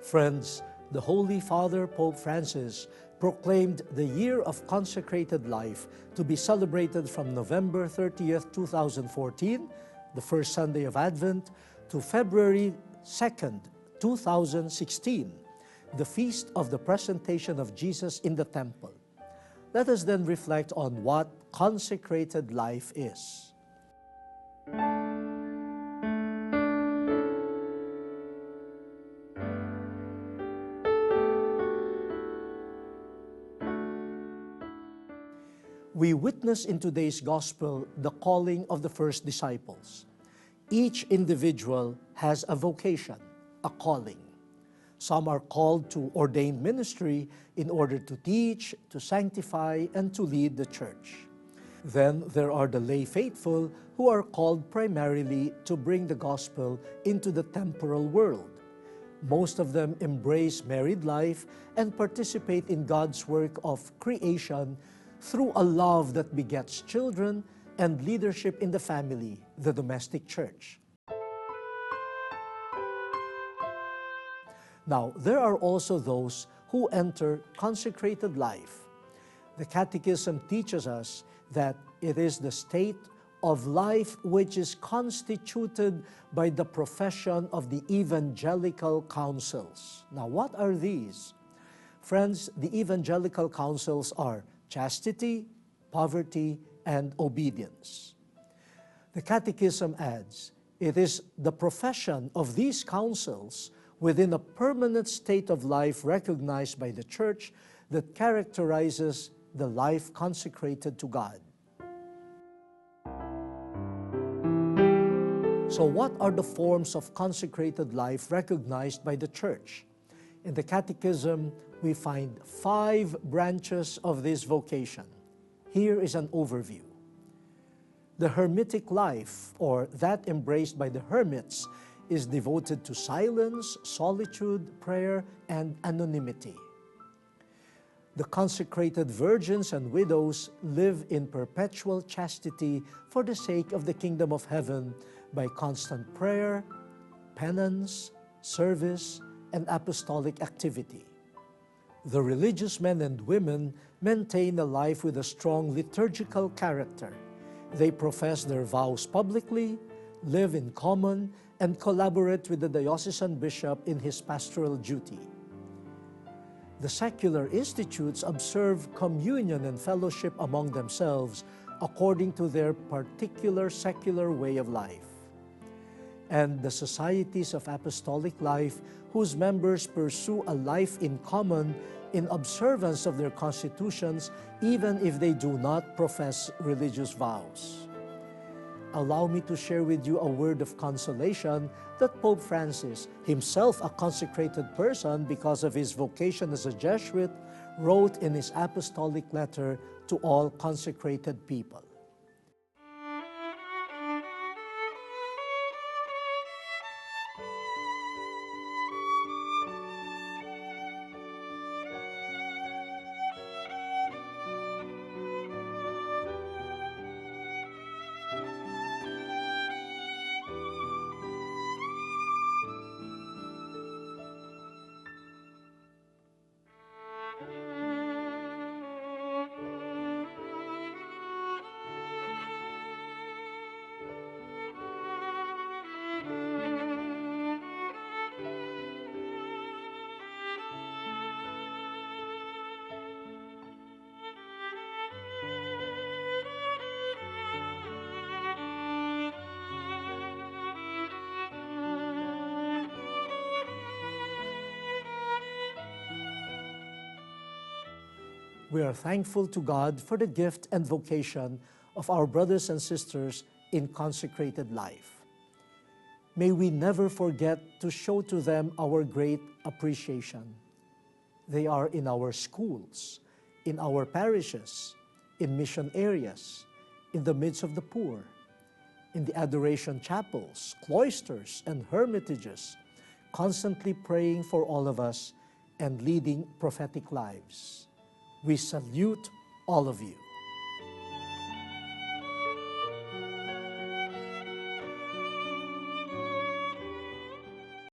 Friends, the Holy Father Pope Francis proclaimed the year of consecrated life to be celebrated from November 30th, 2014, the first Sunday of Advent, to February 2nd, 2016, the feast of the presentation of Jesus in the temple. Let us then reflect on what consecrated life is. We witness in today's Gospel the calling of the first disciples. Each individual has a vocation, a calling. Some are called to ordained ministry in order to teach, to sanctify, and to lead the church. Then there are the lay faithful who are called primarily to bring the gospel into the temporal world. Most of them embrace married life and participate in God's work of creation through a love that begets children and leadership in the family, the domestic church. Now, there are also those who enter consecrated life. The Catechism teaches us that it is the state of life which is constituted by the profession of the evangelical counsels. Now, what are these? Friends, the evangelical counsels are chastity, poverty, and obedience. The Catechism adds, it is the profession of these counsels within a permanent state of life recognized by the Church that characterizes the life consecrated to God. So what are the forms of consecrated life recognized by the Church? In the Catechism, we find 5 branches of this vocation. Here is an overview. The hermitic life, or that embraced by the hermits, is devoted to silence, solitude, prayer, and anonymity. The consecrated virgins and widows live in perpetual chastity for the sake of the kingdom of heaven by constant prayer, penance, service, and apostolic activity. The religious men and women maintain a life with a strong liturgical character. They profess their vows publicly, live in common, and collaborate with the diocesan bishop in his pastoral duty. The secular institutes observe communion and fellowship among themselves according to their particular secular way of life. And the societies of apostolic life, whose members pursue a life in common in observance of their constitutions, even if they do not profess religious vows. Allow me to share with you a word of consolation that Pope Francis, himself a consecrated person because of his vocation as a Jesuit, wrote in his apostolic letter to all consecrated people. We are thankful to God for the gift and vocation of our brothers and sisters in consecrated life. May we never forget to show to them our great appreciation. They are in our schools, in our parishes, in mission areas, in the midst of the poor, in the adoration chapels, cloisters, and hermitages, constantly praying for all of us and leading prophetic lives. We salute all of you.